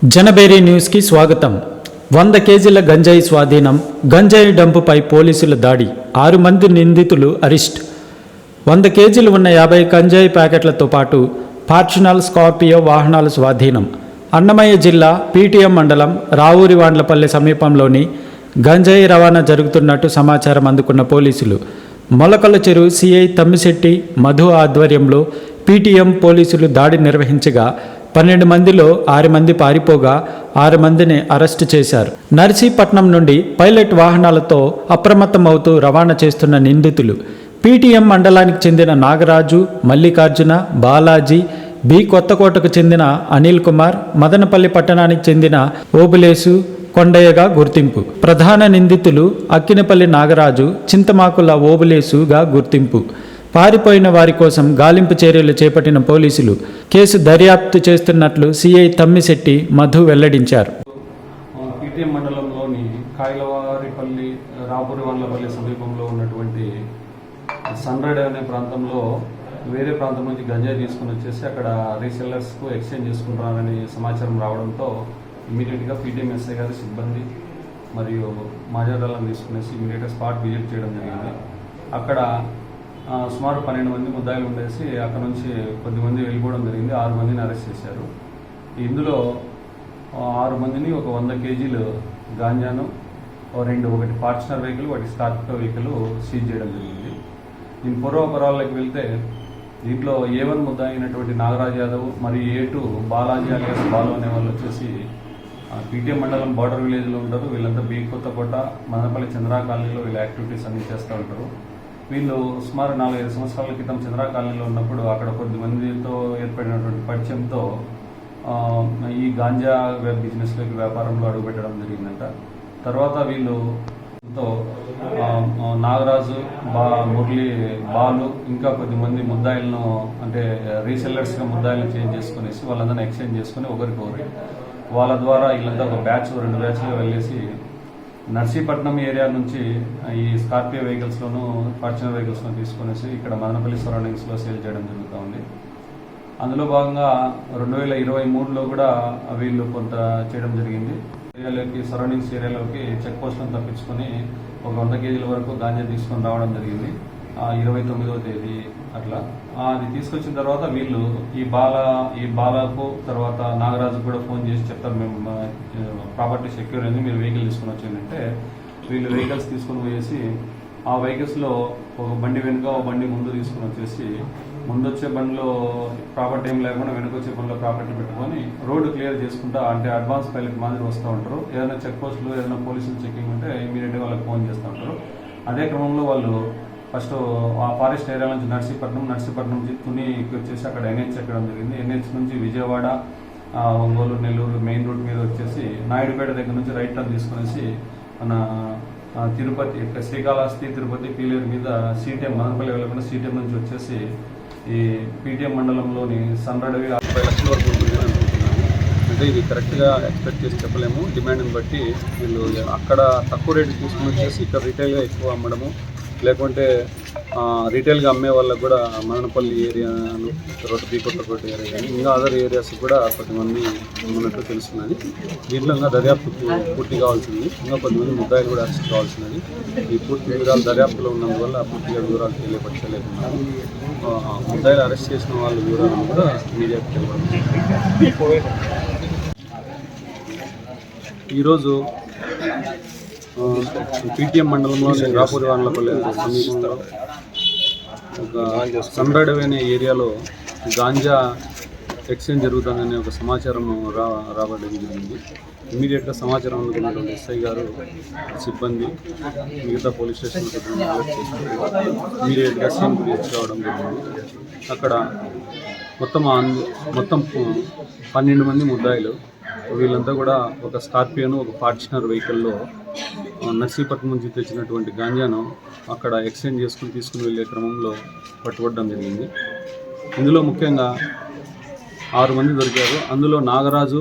జనబేరి న్యూస్కి స్వాగతం. 100 కేజీల గంజాయి స్వాధీనం. గంజాయి డంపుపై పోలీసుల దాడి. 6 మంది నిందితులు అరెస్ట్. 100 కేజీలు ఉన్న 50 గంజాయి ప్యాకెట్లతో పాటు ఫార్చునర్, స్కార్పియో వాహనాలు స్వాధీనం. అన్నమయ్య జిల్లా పీటీఎం మండలం రావూరివాండ్లపల్లి సమీపంలోని గంజాయి రవాణా జరుగుతున్నట్టు సమాచారం అందుకున్న పోలీసులు మొలకల చెరువు సిఐ తమ్మిశెట్టి మధు ఆధ్వర్యంలో పీటీఎం పోలీసులు దాడి నిర్వహించగా 12 మందిలో 6 మంది పారిపోగా 6 మందిని అరెస్టు చేశారు. నర్సీపట్నం నుండి పైలట్ వాహనాలతో అప్రమత్తమవుతూ రవాణా చేస్తున్న నిందితులు పీటీఎం మండలానికి చెందిన నాగరాజు, మల్లికార్జున, బాలాజీ, బి కొత్తకోటకు చెందిన అనిల్ కుమార్, మదనపల్లి పట్టణానికి చెందిన ఓబులేసు, కొండయ్యగా గుర్తింపు. ప్రధాన నిందితులు అక్కినపల్లి నాగరాజు, చింతమాకుల ఓబులేసుగా గుర్తింపు. పారిపోయిన వారి కోసం గాలింపు చర్యలు చేపట్టిన పోలీసులు కేసు దర్యాప్తు చేస్తున్నట్లు సిఐ తమ్మిశెట్టి మధు వెల్లడించారు. పీటీఎం మండలంలోని కాయలవారిపల్లి, రావూరివాండ్లపల్లి సమీపంలో ఉన్నటువంటి సన్రైడ్ అనే ప్రాంతంలో వేరే ప్రాంతం నుంచి గంజాయి తీసుకుని వచ్చేసి అక్కడ రీసెల్లర్స్కు ఎక్స్చేంజ్ చేసుకుంటున్నారని సమాచారం రావడంతో ఇమీడియట్గా పీటీఎం ఎస్ఐ గారి సిబ్బంది మరియు మాజాడాలను తీసుకునేసి ఇమీడియట్గా స్పాట్ విజిట్ చేయడం జరిగింది. అక్కడ సుమారు 12 మంది ముద్దాయిలు ఉండేసి అక్కడ నుంచి కొద్దిమంది వెళ్ళిపోవడం జరిగింది. 6 మందిని అరెస్ట్ చేశారు. ఇందులో 6 మందిని ఒక 100 కేజీలు గాంజాను, ఒకటి ఫార్చునర్ వెహికల్, ఒకటి స్కార్పియో వెహికల్ సీజ్ చేయడం జరిగింది. దీని పూర్వపరాల్లోకి వెళ్తే దీంట్లో A1 ముద్దాయి అయినటువంటి నాగరాజ్ యాదవ్ మరియు A2 బాలాజీ అలియాస్ బాలు అనే వాళ్ళు వచ్చేసి పీటీఎం మండలం బార్డర్ విలేజ్లో ఉంటారు. వీళ్ళంతా బీ కొత్తకోట, మదనపల్లి చంద్రా కాలనీలో వీళ్ళ యాక్టివిటీస్ అన్ని చేస్తూ ఉంటారు. వీళ్ళు సుమారు 4-5 సంవత్సరాల క్రితం చంద్రా కాలనీలో ఉన్నప్పుడు అక్కడ కొద్దిమందితో ఏర్పడినటువంటి పరిచయంతో ఈ గాంజా బిజినెస్లోకి వ్యాపారంలో అడుగుపెట్టడం జరిగిందంట. తర్వాత వీళ్ళు నాగరాజు, మురళి, బాలు ఇంకా కొద్దిమంది ముద్దాయిలను అంటే రీసెల్లర్స్గా ముద్దాయిలను చేంజ్ చేసుకునేసి వాళ్ళందరినీ ఎక్స్చేంజ్ చేసుకుని ఒకరికొకరి వాళ్ళ ద్వారా వీళ్ళంతా ఒక బ్యాచ్ 2 బ్యాచ్లుగా వెళ్ళేసి నర్సీపట్నం ఏరియా నుంచి ఈ స్కార్పియో వెహికల్స్లోను, ఫార్చునర్ వెహికల్స్లో తీసుకునేసి ఇక్కడ మదనపల్లి సరౌండింగ్స్లో సేల్ చేయడం జరుగుతూ ఉంది. అందులో భాగంగా 2023లో కూడా వీళ్ళు కొంత చేయడం జరిగింది. ఏరియాలోకి, సరౌండింగ్స్ ఏరియాలోకి చెక్ పోస్టులను తప్పించుకొని ఒక 100 కేజీల వరకు గాంజా తీసుకొని రావడం జరిగింది 29వ తేదీ అట్లా. అది తీసుకొచ్చిన తర్వాత వీళ్ళు ఈ బాలకు తర్వాత నాగరాజుకు కూడా ఫోన్ చేసి చెప్తారు, మేము ప్రాపర్టీ సెక్యూర్ అయింది, మీరు వెహికల్ తీసుకుని వచ్చిందంటే వీళ్ళు వెహికల్స్ తీసుకుని పోయేసి ఆ వెహికల్స్లో ఒక బండి వెనుక, ఒక బండి ముందు తీసుకుని వచ్చేసి ముందొచ్చే బండిలో ప్రాపర్టీ ఏం లేకుండా వెనుకొచ్చే బండిలో ప్రాపర్టీ పెట్టుకొని రోడ్డు క్లియర్ చేసుకుంటా అంటే అడ్వాన్స్ పైలట్ మాదిరి వస్తూ ఉంటారు. ఏదైనా చెక్ పోస్టులు, ఏదైనా పోలీసులు చెకింగ్ ఉంటే ఇమీడియట్గా వాళ్ళకి ఫోన్ చేస్తూ ఉంటారు. అదే క్రమంలో వాళ్ళు ఫస్ట్ ఆ ఫారెస్ట్ ఏరియా నుంచి నర్సీపట్నం నుంచి తునికి వచ్చేసి అక్కడ NH ఎక్కడం జరిగింది. NH నుంచి విజయవాడ, ఒంగోలు, నెల్లూరు మెయిన్ రూట్ మీద వచ్చేసి నాయుడుపేట దగ్గర నుంచి రైట్ టర్న్ తీసుకునేసి మన తిరుపతి, శ్రీకాళహస్తి, తిరుపతి, పీలేరు మీద CTM మదనపల్లి వెళ్ళకుండా CTM నుంచి వచ్చేసి ఈ పీటీఎం మండలంలోని సన్రైడ్ 50 లక్షల వరకు ఉంటుందని అనుకుంటున్నాను. అంటే ఇది కరెక్ట్గా ఎక్స్పెక్ట్ చేసి చెప్పలేము. డిమాండ్ని బట్టి వీళ్ళు అక్కడ తక్కువ రేటు తీసుకుని వచ్చేసి ఇక్కడ రీటైల్గా ఎక్కువ అమ్మడము, లేకుంటే రీటైల్గా అమ్మే వాళ్ళకు కూడా మదనపల్లి ఏరియాను, తర్వాత బీ కొత్తకోట ఏరియా కానీ ఇంకా అదర్ ఏరియాస్ కూడా కొంతమంది ఉన్నట్టు తెలుస్తున్నది. దీంట్లో ఇంకా దర్యాప్తు పూర్తి కావాల్సింది. ఇంకా కొంతమంది ముద్దాయిలు కూడా అరెస్ట్ కావాల్సినది. ఈ పూర్తి వివరాలు దర్యాప్తులో ఉన్నందువల్ల పూర్తిగా వివరాలు తెలియపరచలేకున్నాను. ముద్దాయిలు అరెస్ట్ చేసిన వాళ్ళ వివరాలను కూడా మీడియాకు తెలియపడుతుంది. ఈరోజు పీటీఎం మండలంలోని రావూరివాండ్లపల్లి సమీపంలో ఒక సన్రైడ్ అనే ఏరియాలో గాంజా ఎక్స్చేంజ్ జరుగుతుందనే ఒక సమాచారం రావడం జరిగింది. ఇమీడియట్గా సమాచారం అందుకున్నటువంటి ఎస్ఐ గారు, సిబ్బంది, మిగతా పోలీస్ స్టేషన్ అలర్ట్ చేసినప్పుడు ఇమీడియట్గా సీన్కి రీచ్ కావడం జరిగింది. అక్కడ మొత్తం 12 మంది ముద్దాయిలు. వీళ్ళంతా కూడా ఒక స్కార్పియోను, ఒక ఫార్చునర్ వెహికల్లో నర్సీపట్నం నుంచి తెచ్చినటువంటి గాంజాను అక్కడ ఎక్స్చేంజ్ చేసుకుని తీసుకుని వెళ్ళే క్రమంలో పట్టుబడడం జరిగింది. ఇందులో ముఖ్యంగా 6 మంది దొరికారు. అందులో నాగరాజు,